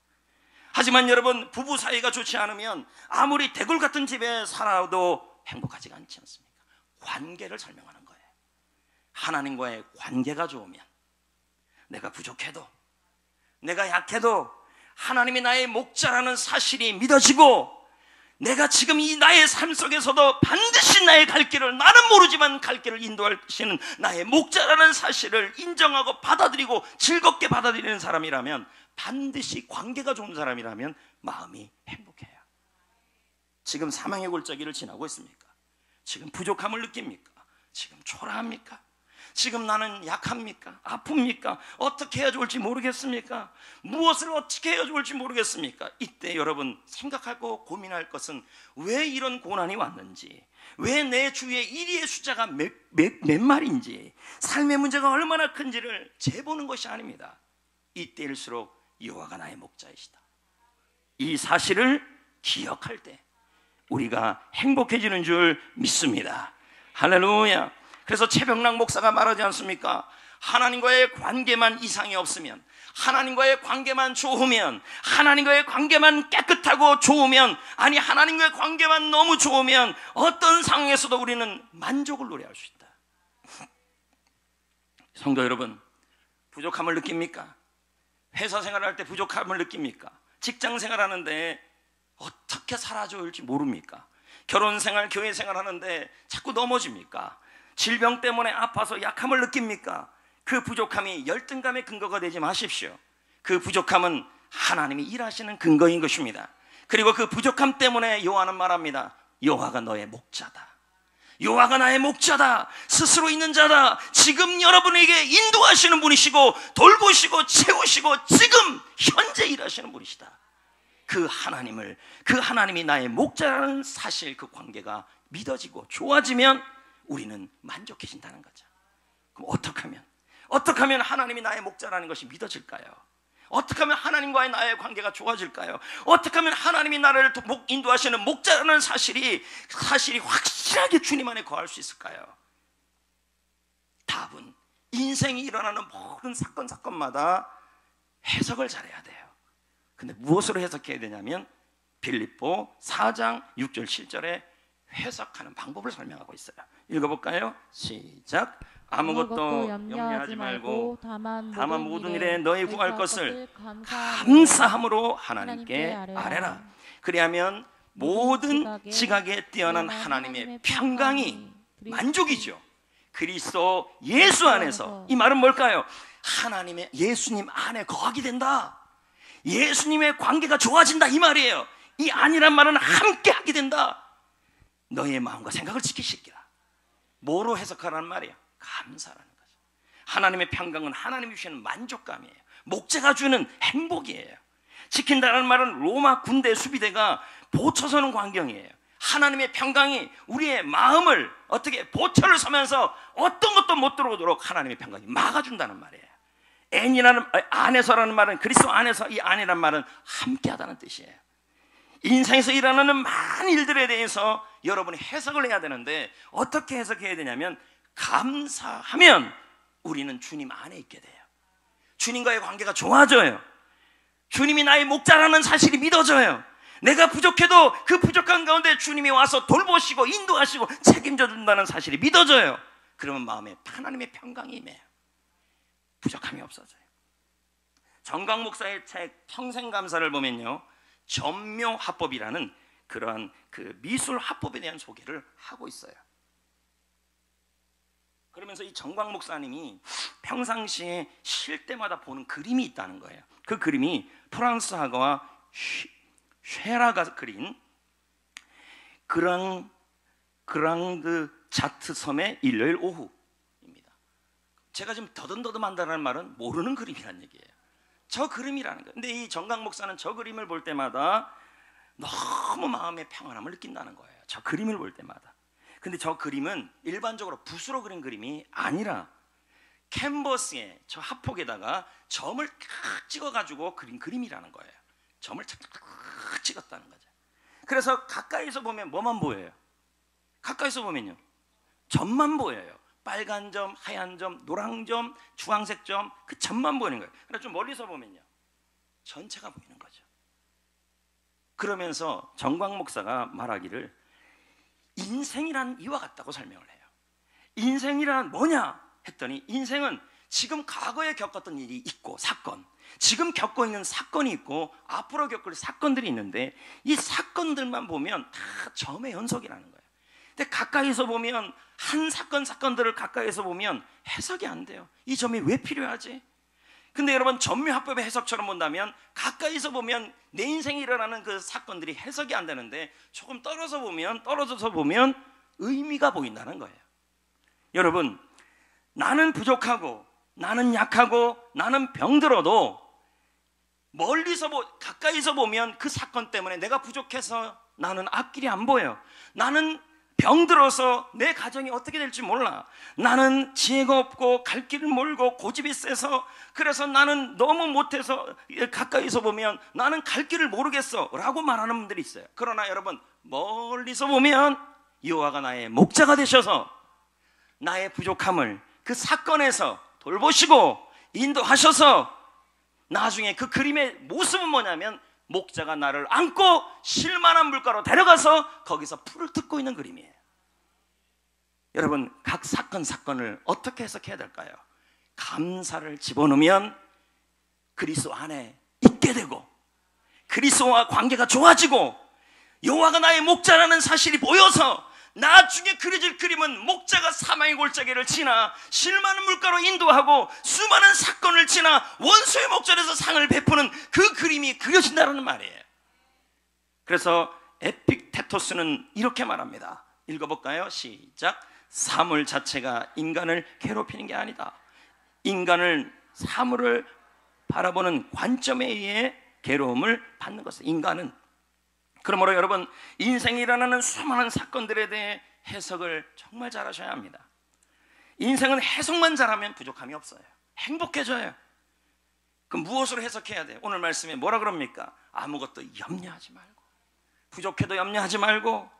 하지만 여러분, 부부 사이가 좋지 않으면 아무리 대굴 같은 집에 살아도 행복하지가 않지 않습니까? 관계를 설명하는 거예요. 하나님과의 관계가 좋으면, 내가 부족해도, 내가 약해도 하나님이 나의 목자라는 사실이 믿어지고, 내가 지금 이 나의 삶 속에서도 반드시 나의 갈 길을, 나는 모르지만 갈 길을 인도하시는 나의 목자라는 사실을 인정하고 받아들이고 즐겁게 받아들이는 사람이라면, 반드시 관계가 좋은 사람이라면 마음이 행복해요. 지금 사망의 골짜기를 지나고 있습니까? 지금 부족함을 느낍니까? 지금 초라합니까? 지금 나는 약합니까? 아픕니까? 어떻게 해야 좋을지 모르겠습니까? 무엇을 어떻게 해야 좋을지 모르겠습니까? 이때 여러분 생각하고 고민할 것은 왜 이런 고난이 왔는지, 왜 내 주위에 1위의 숫자가 몇 마리인지, 삶의 문제가 얼마나 큰지를 재보는 것이 아닙니다. 이때일수록 여호와가 나의 목자이시다, 이 사실을 기억할 때 우리가 행복해지는 줄 믿습니다. 할렐루야. 그래서 최병락 목사가 말하지 않습니까? 하나님과의 관계만 이상이 없으면, 하나님과의 관계만 좋으면, 하나님과의 관계만 깨끗하고 좋으면, 아니 하나님과의 관계만 너무 좋으면 어떤 상황에서도 우리는 만족을 노래할 수 있다. 성도 여러분, 부족함을 느낍니까? 회사 생활할 때 부족함을 느낍니까? 직장 생활하는데 어떻게 살아줘야 할지 모릅니까? 결혼 생활, 교회 생활하는데 자꾸 넘어집니까? 질병 때문에 아파서 약함을 느낍니까? 그 부족함이 열등감의 근거가 되지 마십시오. 그 부족함은 하나님이 일하시는 근거인 것입니다. 그리고 그 부족함 때문에 여호와는 말합니다. 여호와가 너의 목자다. 여호와가 나의 목자다. 스스로 있는 자다. 지금 여러분에게 인도하시는 분이시고, 돌보시고 채우시고 지금 현재 일하시는 분이시다. 그 하나님이 나의 목자라는 사실, 그 관계가 믿어지고 좋아지면 우리는 만족해진다는 거죠. 그럼 어떻게 하면 하나님이 나의 목자라는 것이 믿어질까요? 어떻게 하면 하나님과의 나의 관계가 좋아질까요? 어떻게 하면 하나님이 나를 인도하시는 목자라는 사실이 확실하게 주님 안에 거할 수 있을까요? 답은 인생이 일어나는 모든 사건마다 해석을 잘해야 돼요. 근데 무엇으로 해석해야 되냐면 빌립보 4장 6절 7절에 해석하는 방법을 설명하고 있어요. 읽어볼까요? 시작. 아무것도 염려하지 말고 다만 모든 일에 너희 구할 것을 감사함으로 감사함으로 하나님께 아뢰라. 그리하면 모든 지각에 뛰어난 하나님의 평강이 만족이죠. 그리스도 예수 안에서. 이 말은 뭘까요? 하나님의 예수님 안에 거하게 된다. 예수님의 관계가 좋아진다 이 말이에요. 이 안이란 말은 함께 하게 된다. 너의 마음과 생각을 지키시기라. 뭐로 해석하라는 말이에요? 감사라는 거죠. 하나님의 평강은 하나님이 주시는 만족감이에요. 목재가 주는 행복이에요. 지킨다는 말은 로마 군대 수비대가 보초서는 광경이에요. 하나님의 평강이 우리의 마음을 어떻게 보초를 서면서 어떤 것도 못 들어오도록 하나님의 평강이 막아준다는 말이에요. 안에서라는 말은 그리스도 안에서, 이 안이란 말은 함께하다는 뜻이에요. 인생에서 일어나는 많은 일들에 대해서 여러분이 해석을 해야 되는데 어떻게 해석해야 되냐면 감사하면 우리는 주님 안에 있게 돼요. 주님과의 관계가 좋아져요. 주님이 나의 목자라는 사실이 믿어져요. 내가 부족해도 그 부족한 가운데 주님이 와서 돌보시고 인도하시고 책임져 준다는 사실이 믿어져요. 그러면 마음에 하나님의 평강이 임해요. 부족함이 없어져요. 정광 목사의 책 평생감사를 보면요, 전묘합법이라는 그러한 그 미술 합법에 대한 소개를 하고 있어요. 그러면서 이 정광 목사님이 평상시에 쉴 때마다 보는 그림이 있다는 거예요. 그 그림이 프랑스 화가와 쉐라가 그린 그랑드 자트 섬의 일요일 오후입니다. 제가 지금 더듬더듬한다는 말은 모르는 그림이란 얘기예요. 저 그림이라는 거예요. 근데 이 정강 목사는 저 그림을 볼 때마다 너무 마음의 평안함을 느낀다는 거예요. 저 그림을 볼 때마다. 근데 저 그림은 일반적으로 붓으로 그린 그림이 아니라 캔버스에 저 합폭에다가 점을 탁 찍어가지고 그린 그림이라는 거예요. 점을 탁 찍었다는 거죠. 그래서 가까이서 보면 뭐만 보여요? 가까이서 보면요, 점만 보여요. 빨간 점, 하얀 점, 노란 점, 주황색 점, 그 점만 보이는 거예요. 그러나 좀 멀리서 보면요, 전체가 보이는 거죠. 그러면서 정광 목사가 말하기를 인생이란 이와 같다고 설명을 해요. 인생이란 뭐냐 했더니 인생은 지금 과거에 겪었던 일이 있고 사건, 지금 겪고 있는 사건이 있고 앞으로 겪을 사건들이 있는데 이 사건들만 보면 다 점의 연속이라는 거예요. 근데 가까이서 보면 한 사건들을 가까이서 보면 해석이 안 돼요. 이 점이 왜 필요하지? 근데 여러분, 전묘합법의 해석처럼 본다면 가까이서 보면 내 인생에 일어나는 그 사건들이 해석이 안 되는데 조금 떨어져서 보면 의미가 보인다는 거예요. 여러분, 나는 부족하고 나는 약하고 나는 병들어도 가까이서 보면 그 사건 때문에 내가 부족해서 나는 앞길이 안 보여. 나는 병들어서 내 가정이 어떻게 될지 몰라. 나는 지혜가 없고 갈 길을 몰고 고집이 세서 그래서 나는 너무 못해서 가까이서 보면 나는 갈 길을 모르겠어 라고 말하는 분들이 있어요. 그러나 여러분, 멀리서 보면 여호와가 나의 목자가 되셔서 나의 부족함을 그 사건에서 돌보시고 인도하셔서 나중에 그 그림의 모습은 뭐냐면 목자가 나를 안고 실만한 물가로 데려가서 거기서 풀을 뜯고 있는 그림이에요. 여러분, 각 사건을 어떻게 해석해야 될까요? 감사를 집어넣으면 그리스도 안에 있게 되고 그리스도와 관계가 좋아지고 여호와가 나의 목자라는 사실이 보여서 나중에 그려질 그림은 목자가 사망의 골짜기를 지나 실만한 물가로 인도하고 수많은 사건을 지나 원수의 목전에서 상을 베푸는 그 그림이 그려진다는 말이에요. 그래서 에픽테토스는 이렇게 말합니다. 읽어볼까요? 시작. 사물 자체가 인간을 괴롭히는 게 아니다. 인간을 사물을 바라보는 관점에 의해 괴로움을 받는 것은 인간은. 그러므로 여러분, 인생에 일어나는 수많은 사건들에 대해 해석을 정말 잘 하셔야 합니다. 인생은 해석만 잘하면 부족함이 없어요. 행복해져요. 그럼 무엇으로 해석해야 돼요? 오늘 말씀에 뭐라 그럽니까? 아무것도 염려하지 말고, 부족해도 염려하지 말고,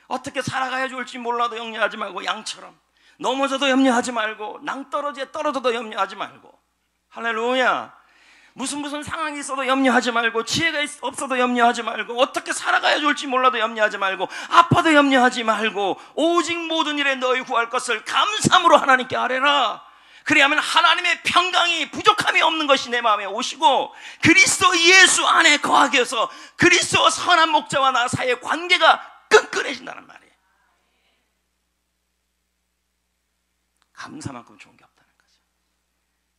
어떻게 살아가야 좋을지 몰라도 염려하지 말고, 양처럼 넘어져도 염려하지 말고, 낭떠러지에 떨어져도 염려하지 말고. 할렐루야. 무슨 상황이 있어도 염려하지 말고, 지혜가 없어도 염려하지 말고, 어떻게 살아가야 좋을지 몰라도 염려하지 말고, 아파도 염려하지 말고, 오직 모든 일에 너희 구할 것을 감사함으로 하나님께 아뢰라. 그리하면 하나님의 평강이, 부족함이 없는 것이 내 마음에 오시고, 그리스도 예수 안에 거하게 해서 그리스도 선한 목자와 나 사이의 관계가 끈끈해진다는 말이에요. 감사만큼 좋은 게 없다는 거죠.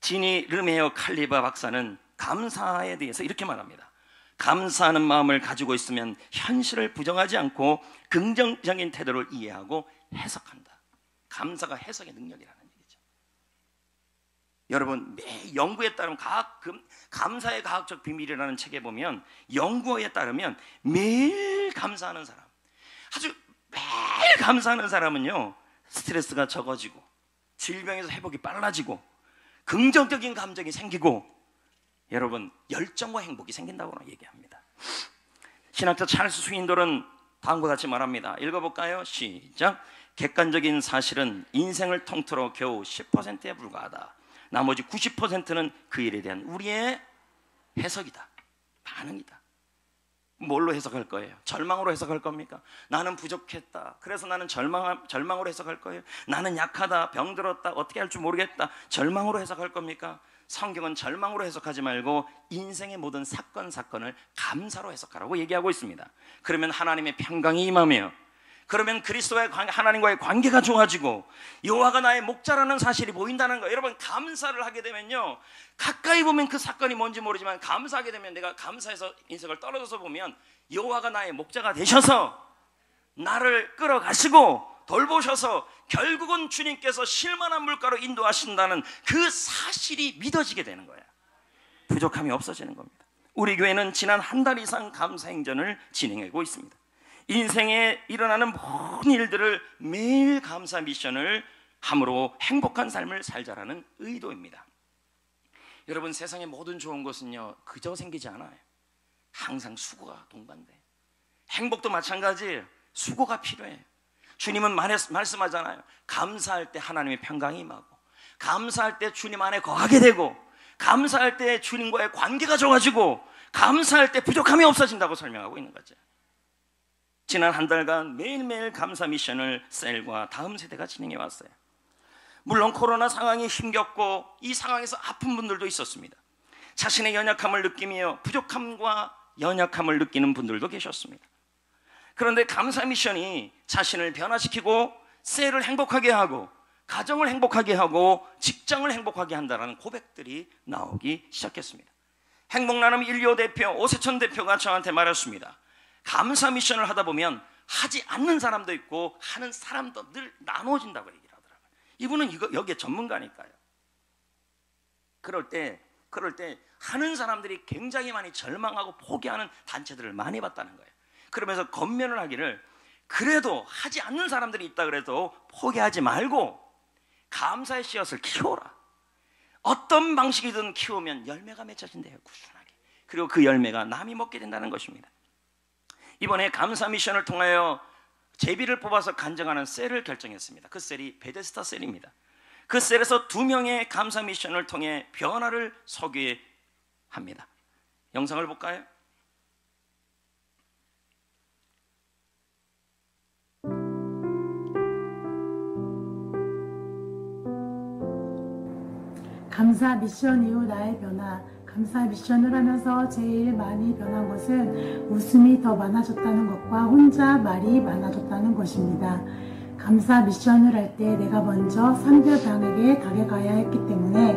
지니 르메어 칼리바 박사는 감사에 대해서 이렇게 말합니다. 감사하는 마음을 가지고 있으면 현실을 부정하지 않고 긍정적인 태도를 이해하고 해석한다. 감사가 해석의 능력이라는 얘기죠. 여러분, 매 연구에 따르면 감사의 과학적 비밀이라는 책에 보면, 연구에 따르면 매일 감사하는 사람, 아주 매일 감사하는 사람은요, 스트레스가 적어지고 질병에서 회복이 빨라지고 긍정적인 감정이 생기고, 여러분, 열정과 행복이 생긴다고 얘기합니다. 신학자 찰스 스윈돌은 다음과 같이 말합니다. 읽어볼까요? 시작. 객관적인 사실은 인생을 통틀어 겨우 10%에 불과하다. 나머지 90%는 그 일에 대한 우리의 해석이다, 반응이다. 뭘로 해석할 거예요? 절망으로 해석할 겁니까? 나는 부족했다, 그래서 나는 절망으로 해석할 거예요? 나는 약하다, 병들었다, 어떻게 할 줄 모르겠다, 절망으로 해석할 겁니까? 성경은 절망으로 해석하지 말고 인생의 모든 사건을 감사로 해석하라고 얘기하고 있습니다. 그러면 하나님의 평강이 임하며, 그러면 그리스도와의 하나님과의 관계가 좋아지고, 여호와가 나의 목자라는 사실이 보인다는 거예요. 여러분, 감사를 하게 되면요, 가까이 보면 그 사건이 뭔지 모르지만 감사하게 되면, 내가 감사해서 인생을 떨어져서 보면 여호와가 나의 목자가 되셔서 나를 끌어가시고 돌보셔서 결국은 주님께서 실만한 물가로 인도하신다는 그 사실이 믿어지게 되는 거예요. 부족함이 없어지는 겁니다. 우리 교회는 지난 한 달 이상 감사행전을 진행하고 있습니다. 인생에 일어나는 모든 일들을 매일 감사 미션을 함으로 행복한 삶을 살자라는 의도입니다. 여러분, 세상의 모든 좋은 것은요, 그저 생기지 않아요. 항상 수고가 동반돼. 행복도 마찬가지예요. 수고가 필요해요. 주님은 말씀하잖아요. 감사할 때 하나님의 평강이 임하고, 감사할 때 주님 안에 거하게 되고, 감사할 때 주님과의 관계가 좋아지고, 감사할 때 부족함이 없어진다고 설명하고 있는 거죠. 지난 한 달간 매일매일 감사 미션을 셀과 다음 세대가 진행해 왔어요. 물론 코로나 상황이 힘겹고 이 상황에서 아픈 분들도 있었습니다. 자신의 연약함을 느끼며 부족함과 연약함을 느끼는 분들도 계셨습니다. 그런데 감사 미션이 자신을 변화시키고 셀을 행복하게 하고 가정을 행복하게 하고 직장을 행복하게 한다는 고백들이 나오기 시작했습니다. 행복나눔 1호 대표 오세천 대표가 저한테 말했습니다. 감사 미션을 하다 보면 하지 않는 사람도 있고 하는 사람도 늘 나눠진다고 얘기를 하더라고요. 이분은 여기에 전문가니까요. 그럴 때 하는 사람들이 굉장히 많이 절망하고 포기하는 단체들을 많이 봤다는 거예요. 그러면서 권면을 하기를, 그래도 하지 않는 사람들이 있다 그래도 포기하지 말고 감사의 씨앗을 키워라. 어떤 방식이든 키우면 열매가 맺혀진대요, 꾸준하게. 그리고 그 열매가 남이 먹게 된다는 것입니다. 이번에 감사 미션을 통하여 제비를 뽑아서 간증하는 셀을 결정했습니다. 그 셀이 베데스다 셀입니다. 그 셀에서 2명의 감사 미션을 통해 변화를 소개합니다. 영상을 볼까요? 감사 미션 이후 나의 변화. 감사 미션을 하면서 제일 많이 변한 것은 웃음이 더 많아졌다는 것과 혼자 말이 많아졌다는 것입니다. 감사 미션을 할 때 내가 먼저 상대방에게 다가가야 했기 때문에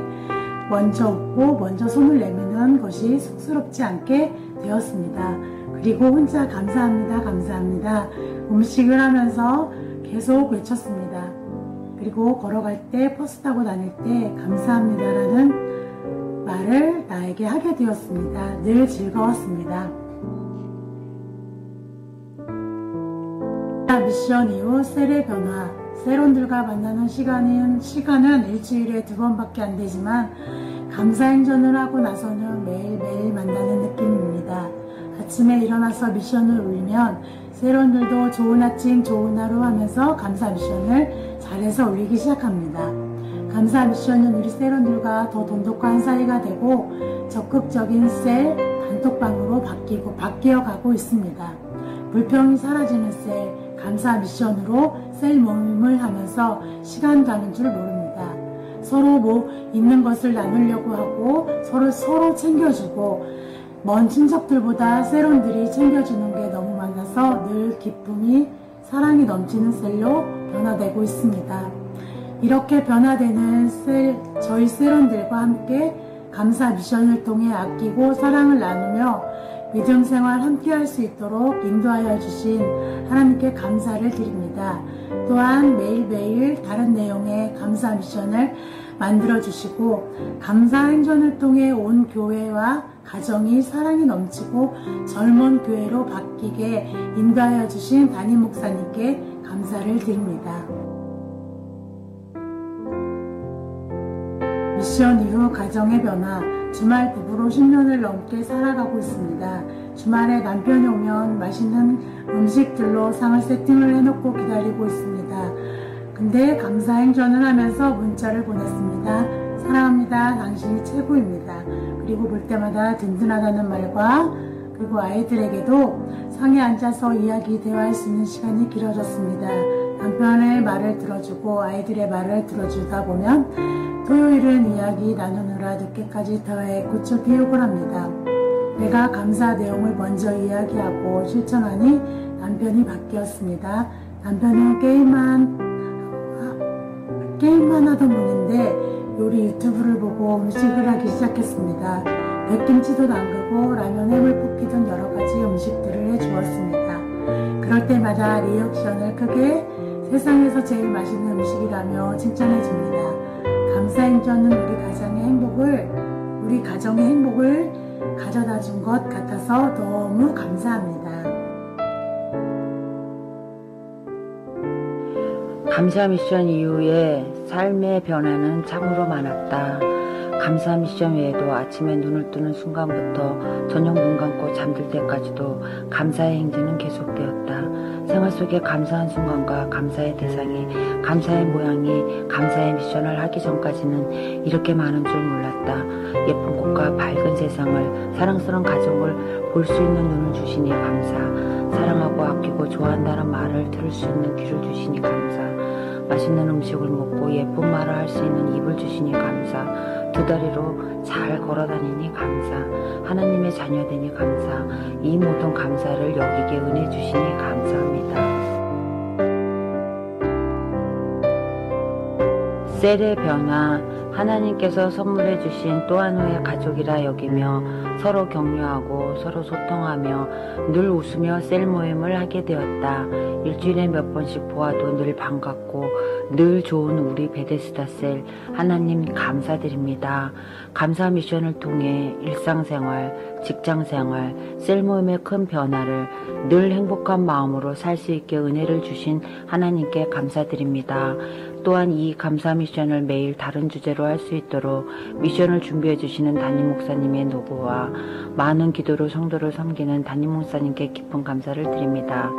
먼저 웃고 먼저 손을 내미는 것이 쑥스럽지 않게 되었습니다. 그리고 혼자 감사합니다, 감사합니다. 음식을 하면서 계속 외쳤습니다. 그리고 걸어갈 때, 버스 타고 다닐 때 감사합니다라는 말을 나에게 하게 되었습니다. 늘 즐거웠습니다. 미션 이후 셀의 변화. 셀원들과 만나는 시간은 일주일에 2번밖에 안 되지만 감사행전을 하고 나서는 매일매일 만나는 느낌입니다. 아침에 일어나서 미션을 올리면 셀원들도 좋은 아침, 좋은 하루 하면서 감사 미션을 잘해서 올리기 시작합니다. 감사 미션은 우리 셀원들과 더 돈독한 사이가 되고 적극적인 셀, 단톡방으로 바뀌어가고 있습니다. 불평이 사라지는 셀, 감사 미션으로 셀 모임을 하면서 시간 가는 줄 모릅니다. 서로 있는 것을 나누려고 하고 서로 챙겨주고 먼 친척들보다 셀원들이 챙겨주는 게 너무 많아서 늘 기쁨이 사랑이 넘치는 셀로 변화되고 있습니다. 이렇게 변화되는 저희 셀원들과 함께 감사 미션을 통해 아끼고 사랑을 나누며 믿음 생활 함께 할 수 있도록 인도하여 주신 하나님께 감사를 드립니다. 또한 매일매일 다른 내용의 감사 미션을 만들어 주시고 감사 행전을 통해 온 교회와 가정이 사랑이 넘치고 젊은 교회로 바뀌게 인도하여 주신 담임 목사님께 감사를 드립니다. 미션 이후 가정의 변화, 주말 부부로 10년을 넘게 살아가고 있습니다. 주말에 남편이 오면 맛있는 음식들로 상을 세팅을 해놓고 기다리고 있습니다. 근데 감사 행전을 하면서 문자를 보냈습니다. 사랑합니다. 당신이 최고입니다. 그리고 볼 때마다 든든하다는 말과 그리고 아이들에게도 상에 앉아서 이야기 대화할 수 있는 시간이 길어졌습니다. 남편의 말을 들어주고 아이들의 말을 들어주다 보면 토요일은 이야기 나누느라 늦게까지 대화에 꽃을 피우곤 합니다. 내가 감사 내용을 먼저 이야기하고 실천하니 남편이 바뀌었습니다. 남편은 게임만 하던 분인데 요리 유튜브를 보고 음식을 하기 시작했습니다. 백김치도 담그고 라면 햄을 볶히던 여러 가지 음식들을 해주었습니다. 그럴 때마다 리액션을 크게 세상에서 제일 맛있는 음식이라며 칭찬해줍니다. 감사 행전은 우리 가정의 행복을 가져다 준 것 같아서 너무 감사합니다. 감사 미션 이후에 삶의 변화는 참으로 많았다. 감사 미션 외에도 아침에 눈을 뜨는 순간부터 저녁 눈 감고 잠들 때까지도 감사의 행진은 계속되었다. 생활 속에 감사한 순간과 감사의 대상이, 감사의 모양이 감사의 미션을 하기 전까지는 이렇게 많은 줄 몰랐다. 예쁜 꽃과 밝은 세상을, 사랑스러운 가족을 볼 수 있는 눈을 주시니 감사. 사랑하고 아끼고 좋아한다는 말을 들을 수 있는 귀를 주시니 감사. 맛있는 음식을 먹고 예쁜 말을 할 수 있는 입을 주시니 감사. 두 다리로 잘 걸어다니니 감사. 하나님의 자녀되니 감사. 이 모든 감사를 여기게 은혜 주시니 감사합니다. 셀의 변화, 하나님께서 선물해 주신 또 하나의 가족이라 여기며 서로 격려하고 서로 소통하며 늘 웃으며 셀 모임을 하게 되었다. 일주일에 몇 번씩 보아도 늘 반갑고 늘 좋은 우리 베데스다 셀, 하나님 감사드립니다. 감사 미션을 통해 일상생활, 직장생활, 셀 모임의 큰 변화를 늘 행복한 마음으로 살 수 있게 은혜를 주신 하나님께 감사드립니다. 또한 이 감사 미션을 매일 다른 주제로 할 수 있도록 미션을 준비해 주시는 담임 목사님의 노고와 많은 기도로 성도를 섬기는 담임 목사님께 깊은 감사를 드립니다.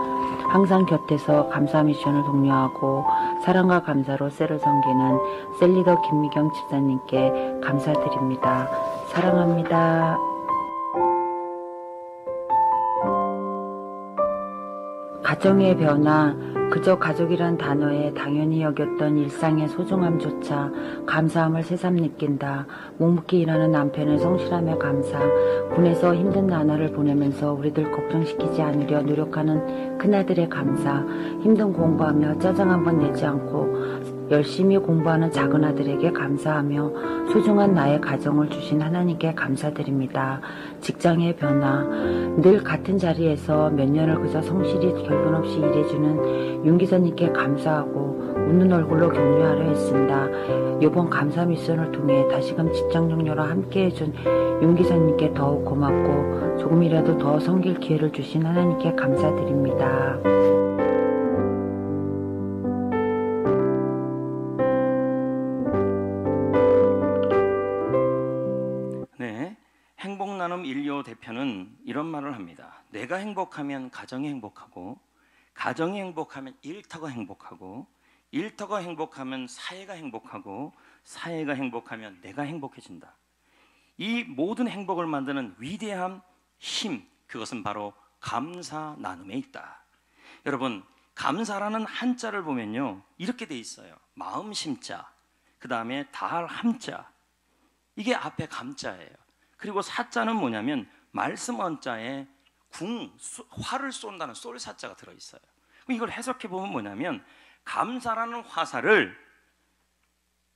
항상 곁에서 감사 미션을 독려하고 사랑과 감사로 셀을 섬기는 셀리더 김미경 집사님께 감사드립니다. 사랑합니다. 가정의 변화, 그저 가족이란 단어에 당연히 여겼던 일상의 소중함조차 감사함을 새삼 느낀다. 묵묵히 일하는 남편의 성실함에 감사, 군에서 힘든 나날을 보내면서 우리들 걱정시키지 않으려 노력하는 큰아들의 감사, 힘든 공부하며 짜증 한번 내지 않고 열심히 공부하는 작은아들에게 감사하며 소중한 나의 가정을 주신 하나님께 감사드립니다. 직장의 변화, 늘 같은 자리에서 몇 년을 그저 성실히 결론 없이 일해주는 윤기사님께 감사하고 웃는 얼굴로 격려하려 했습니다. 이번 감사 미션을 통해 다시금 직장 동료로 함께해준 윤기사님께 더욱 고맙고 조금이라도 더 섬길 기회를 주신 하나님께 감사드립니다. 네, 행복나눔 1호 대표는 이런 말을 합니다. 내가 행복하면 가정이 행복하고, 가정이 행복하면 일터가 행복하고, 일터가 행복하면 사회가 행복하고, 사회가 행복하면 내가 행복해진다. 이 모든 행복을 만드는 위대한 힘, 그것은 바로 감사 나눔에 있다. 여러분, 감사라는 한자를 보면요, 이렇게 돼 있어요. 마음 심자, 그 다음에 다할 함자, 이게 앞에 감자예요. 그리고 사자는 뭐냐면 말씀 언자에 활을 쏜다는 쏠 사자가 들어있어요. 이걸 해석해 보면 뭐냐면 감사라는 화살을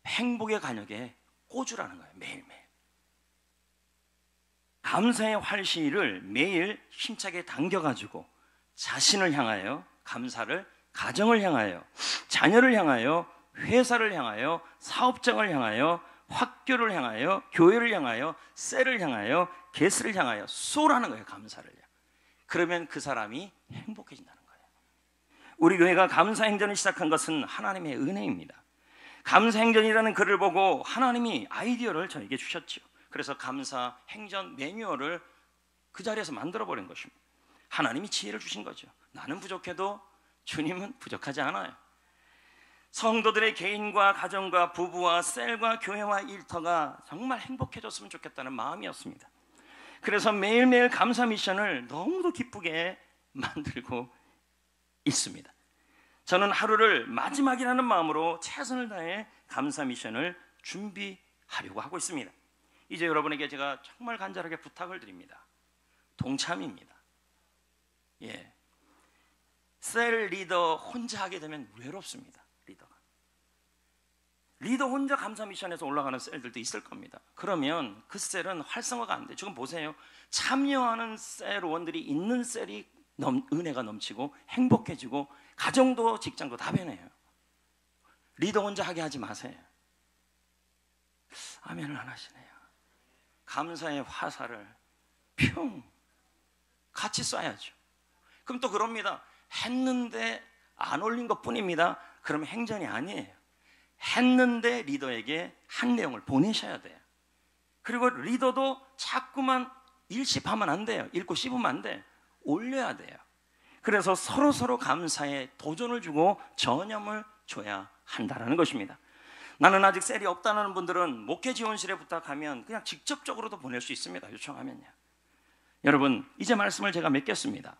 행복의 간역에 꽂으라는 거예요. 매일매일 감사의 활시를 매일 힘차게 당겨가지고 자신을 향하여 감사를, 가정을 향하여, 자녀를 향하여, 회사를 향하여, 사업장을 향하여, 학교를 향하여, 교회를 향하여, 셀을 향하여, 게스를 향하여 쏘라는 거예요. 감사를. 그러면 그 사람이 행복해진다는 거예요. 우리 교회가 감사 행전을 시작한 것은 하나님의 은혜입니다. 감사 행전이라는 글을 보고 하나님이 아이디어를 저에게 주셨죠. 그래서 감사 행전 매뉴얼을 그 자리에서 만들어 버린 것입니다. 하나님이 지혜를 주신 거죠. 나는 부족해도 주님은 부족하지 않아요. 성도들의 개인과 가정과 부부와 셀과 교회와 일터가 정말 행복해졌으면 좋겠다는 마음이었습니다. 그래서 매일매일 감사 미션을 너무도 기쁘게 만들고 있습니다. 저는 하루를 마지막이라는 마음으로 최선을 다해 감사 미션을 준비하려고 하고 있습니다. 이제 여러분에게 제가 정말 간절하게 부탁을 드립니다. 동참입니다. 예, 셀 리더 혼자 하게 되면 외롭습니다. 리더 혼자 감사 미션에서 올라가는 셀들도 있을 겁니다. 그러면 그 셀은 활성화가 안 돼요. 지금 보세요. 참여하는 셀원들이 있는 셀이 은혜가 넘치고 행복해지고 가정도 직장도 다 변해요. 리더 혼자 하게 하지 마세요. 아멘을 안 하시네요. 감사의 화살을 평 같이 쏴야죠. 그럼 또 그럽니다. 했는데 안 올린 것 뿐입니다. 그러면 행전이 아니에요. 했는데 리더에게 한 내용을 보내셔야 돼요. 그리고 리더도 자꾸만 일십하면 안 돼요. 읽고 씹으면 안 돼요. 올려야 돼요. 그래서 서로 감사에 도전을 주고 전념을 줘야 한다는 것입니다. 나는 아직 셀이 없다는 분들은 목회 지원실에 부탁하면 그냥 직접적으로도 보낼 수 있습니다. 요청하면요. 여러분, 이제 말씀을 제가 맺겠습니다.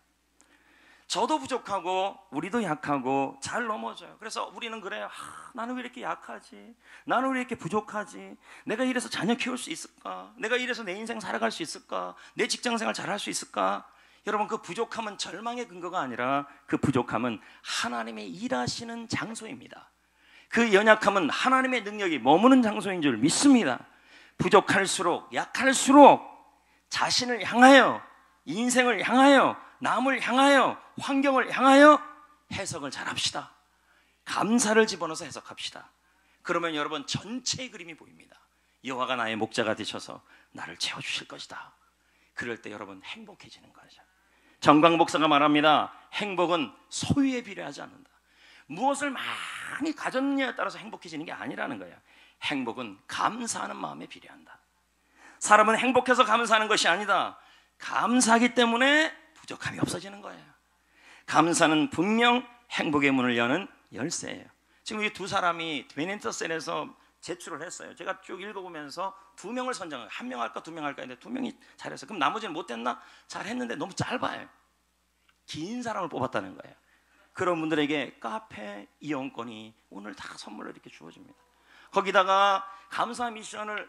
저도 부족하고 우리도 약하고 잘 넘어져요. 그래서 우리는 그래요. 나는 왜 이렇게 약하지? 나는 왜 이렇게 부족하지? 내가 이래서 자녀 키울 수 있을까? 내가 이래서 내 인생 살아갈 수 있을까? 내 직장생활 잘할 수 있을까? 여러분, 그 부족함은 절망의 근거가 아니라 그 부족함은 하나님의 일하시는 장소입니다. 그 연약함은 하나님의 능력이 머무는 장소인 줄 믿습니다. 부족할수록, 약할수록 자신을 향하여, 인생을 향하여, 남을 향하여, 환경을 향하여 해석을 잘합시다. 감사를 집어넣어서 해석합시다. 그러면 여러분 전체의 그림이 보입니다. 여호와가 나의 목자가 되셔서 나를 채워주실 것이다. 그럴 때 여러분 행복해지는 거죠. 정광 목사가 말합니다. 행복은 소유에 비례하지 않는다. 무엇을 많이 가졌느냐에 따라서 행복해지는 게 아니라는 거예요. 행복은 감사하는 마음에 비례한다. 사람은 행복해서 감사하는 것이 아니다. 감사하기 때문에 부족함이 없어지는 거예요. 감사는 분명 행복의 문을 여는 열쇠예요. 지금 이 두 사람이 베네토셀에서 제출을 했어요. 제가 쭉 읽어보면서 2명을 선정해요. 1명 할까 2명 할까 했는데 2명이 잘했어요. 그럼 나머지는 못했나? 잘했는데 너무 짧아요. 긴 사람을 뽑았다는 거예요. 그런 분들에게 카페 이용권이 오늘 다 선물로 이렇게 주어집니다. 거기다가 감사 미션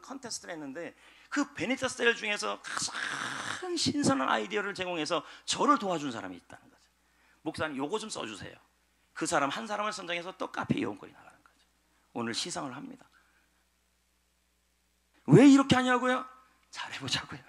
컨테스트를 했는데 그 베네토셀 중에서 가장 신선한 아이디어를 제공해서 저를 도와준 사람이 있다는 거죠. 목사님 요거 좀 써주세요. 그 사람 한 사람을 선정해서 또 카페 이용권이 나가는 거죠. 오늘 시상을 합니다. 왜 이렇게 하냐고요? 잘해보자고요.